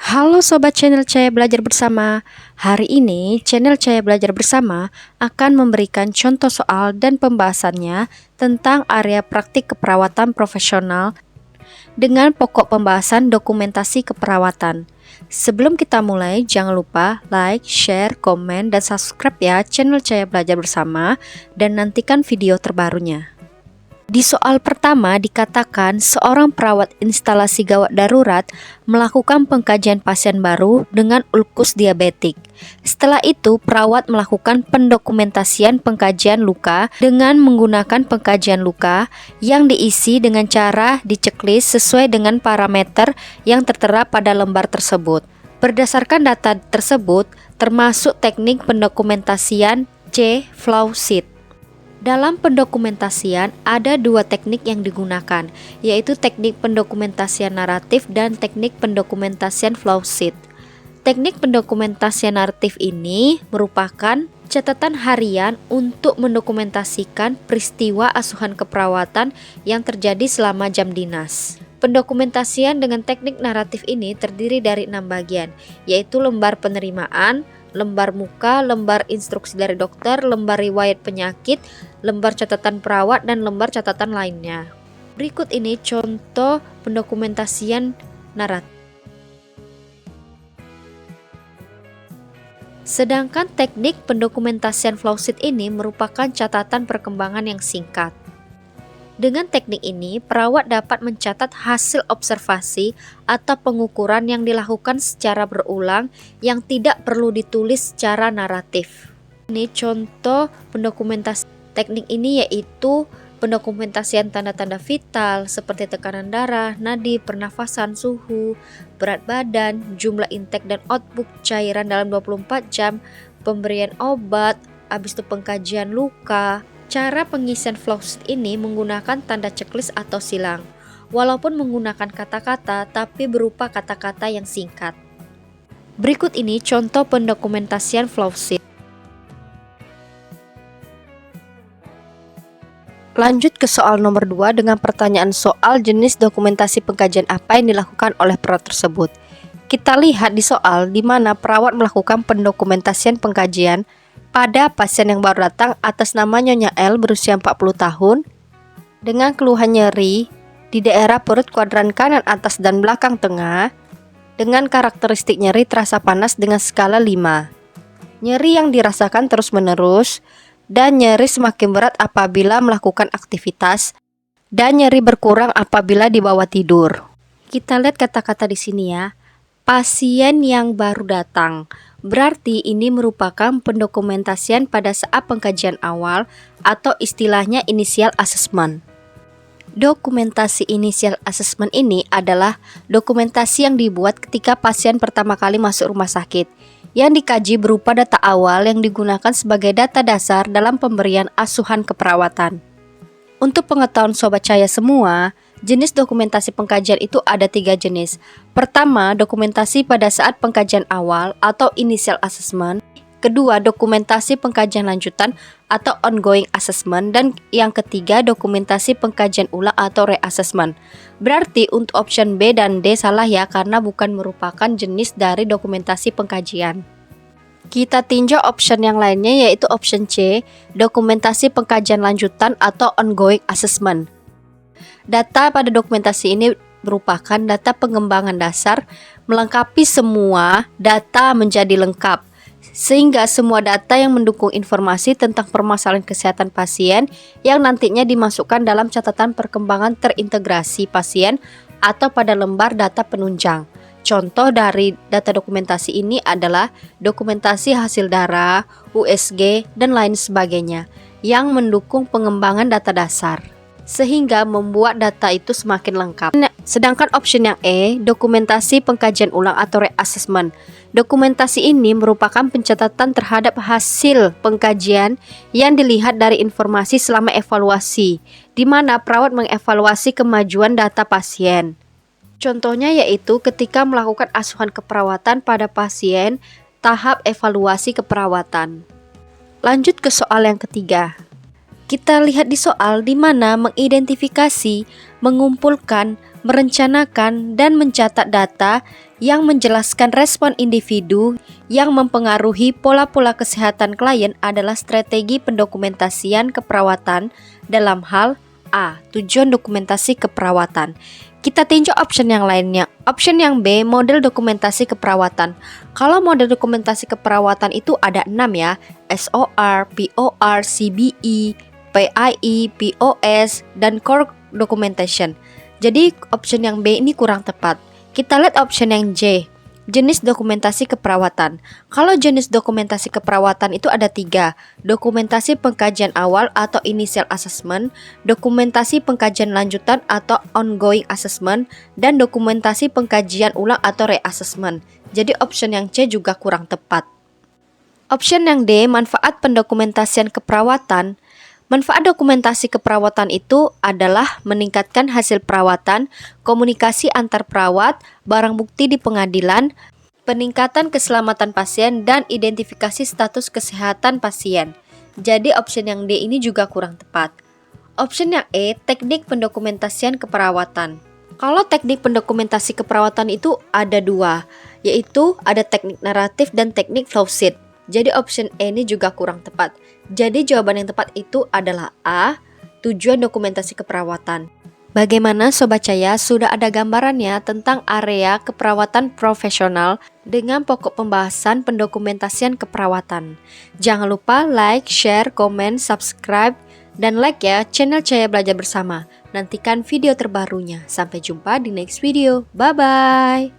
Halo Sobat channel Cahaya Belajar Bersama. Hari ini channel Cahaya Belajar Bersama akan memberikan contoh soal dan pembahasannya tentang area praktik keperawatan profesional dengan pokok pembahasan dokumentasi keperawatan. Sebelum kita mulai, jangan lupa like, share, komen, dan subscribe ya channel Cahaya Belajar Bersama dan nantikan video terbarunya. Di soal pertama dikatakan seorang perawat instalasi gawat darurat melakukan pengkajian pasien baru dengan ulkus diabetik. Setelah itu, perawat melakukan pendokumentasian pengkajian luka dengan menggunakan pengkajian luka yang diisi dengan cara diceklis sesuai dengan parameter yang tertera pada lembar tersebut. Berdasarkan data tersebut, termasuk teknik pendokumentasian C. Flow sheet. Dalam pendokumentasian ada dua teknik yang digunakan, yaitu teknik pendokumentasian naratif dan teknik pendokumentasian flow sheet. Teknik pendokumentasian naratif ini merupakan catatan harian untuk mendokumentasikan peristiwa asuhan keperawatan yang terjadi selama jam dinas. Pendokumentasian dengan teknik naratif ini terdiri dari 6 bagian, yaitu lembar penerimaan, lembar muka, lembar instruksi dari dokter, lembar riwayat penyakit, lembar catatan perawat, dan lembar catatan lainnya. Berikut ini contoh pendokumentasian naratif. Sedangkan teknik pendokumentasian flowsheet ini merupakan catatan perkembangan yang singkat. Dengan teknik ini, perawat dapat mencatat hasil observasi atau pengukuran yang dilakukan secara berulang yang tidak perlu ditulis secara naratif. Ini contoh pendokumentasi teknik ini yaitu pendokumentasian tanda-tanda vital seperti tekanan darah, nadi, pernafasan, suhu, berat badan, jumlah intake dan output cairan dalam 24 jam, pemberian obat, habis itu pengkajian luka. Cara pengisian flowsheet ini menggunakan tanda checklist atau silang, walaupun menggunakan kata-kata tapi berupa kata-kata yang singkat. Berikut ini contoh pendokumentasian flowsheet. Lanjut ke soal nomor 2 dengan pertanyaan soal jenis dokumentasi pengkajian apa yang dilakukan oleh perawat tersebut. Kita lihat di soal di mana perawat melakukan pendokumentasian pengkajian pada pasien yang baru datang atas nama Nyonya L berusia 40 tahun dengan keluhan nyeri di daerah perut kuadran kanan atas dan belakang tengah dengan karakteristik nyeri terasa panas dengan skala 5. Nyeri yang dirasakan terus-menerus dan nyeri semakin berat apabila melakukan aktivitas dan nyeri berkurang apabila dibawa tidur. Kita lihat kata-kata di sini ya. Pasien yang baru datang. Berarti ini merupakan pendokumentasian pada saat pengkajian awal atau istilahnya initial assessment. Dokumentasi initial assessment ini adalah dokumentasi yang dibuat ketika pasien pertama kali masuk rumah sakit. Yang dikaji berupa data awal yang digunakan sebagai data dasar dalam pemberian asuhan keperawatan. Untuk pengetahuan Sobat Cahaya semua, jenis dokumentasi pengkajian itu ada 3 jenis. Pertama, dokumentasi pada saat pengkajian awal atau initial assessment. Kedua, dokumentasi pengkajian lanjutan atau ongoing assessment. Dan yang ketiga, dokumentasi pengkajian ulang atau reassessment. Berarti untuk option B dan D salah ya, karena bukan merupakan jenis dari dokumentasi pengkajian. Kita tinjau option yang lainnya yaitu option C, dokumentasi pengkajian lanjutan atau ongoing assessment. Data pada dokumentasi ini merupakan data pengembangan dasar melengkapi semua data menjadi lengkap, sehingga semua data yang mendukung informasi tentang permasalahan kesehatan pasien yang nantinya dimasukkan dalam catatan perkembangan terintegrasi pasien atau pada lembar data penunjang. Contoh dari data dokumentasi ini adalah dokumentasi hasil darah, USG, dan lain sebagainya yang mendukung pengembangan data dasar, sehingga membuat data itu semakin lengkap. Sedangkan option yang E, dokumentasi pengkajian ulang atau reassessment. Dokumentasi ini merupakan pencatatan terhadap hasil pengkajian yang dilihat dari informasi selama evaluasi, di mana perawat mengevaluasi kemajuan data pasien. Contohnya yaitu ketika melakukan asuhan keperawatan pada pasien tahap evaluasi keperawatan. Lanjut ke soal yang ketiga. Kita lihat di soal di mana mengidentifikasi, mengumpulkan, merencanakan dan mencatat data yang menjelaskan respon individu yang mempengaruhi pola-pola kesehatan klien adalah strategi pendokumentasian keperawatan dalam hal A. Tujuan dokumentasi keperawatan. Kita tinjau option yang lainnya. Option yang B, model dokumentasi keperawatan. Kalau model dokumentasi keperawatan itu ada 6 ya. SOR, POR, CBE, PIE, POS, dan Core Documentation. Jadi option yang B ini kurang tepat. Kita lihat option yang J, jenis dokumentasi keperawatan. Kalau jenis dokumentasi keperawatan itu ada 3. Dokumentasi pengkajian awal atau initial assessment, dokumentasi pengkajian lanjutan atau ongoing assessment, dan dokumentasi pengkajian ulang atau reassessment. Jadi option yang C juga kurang tepat. Option yang D, manfaat pendokumentasian keperawatan. Manfaat dokumentasi keperawatan itu adalah meningkatkan hasil perawatan, komunikasi antar perawat, barang bukti di pengadilan, peningkatan keselamatan pasien, dan identifikasi status kesehatan pasien. Jadi option yang D ini juga kurang tepat. Option yang E, teknik pendokumentasian keperawatan. Kalau teknik pendokumentasi keperawatan itu ada 2, yaitu ada teknik naratif dan teknik flowsheet. Jadi option E ini juga kurang tepat. Jadi jawaban yang tepat itu adalah A, tujuan dokumentasi keperawatan. Bagaimana Sobat Caya, sudah ada gambarannya tentang area keperawatan profesional dengan pokok pembahasan pendokumentasian keperawatan. Jangan lupa like, share, komen, subscribe, dan like ya channel Caya Belajar Bersama. Nantikan video terbarunya. Sampai jumpa di next video. Bye-bye.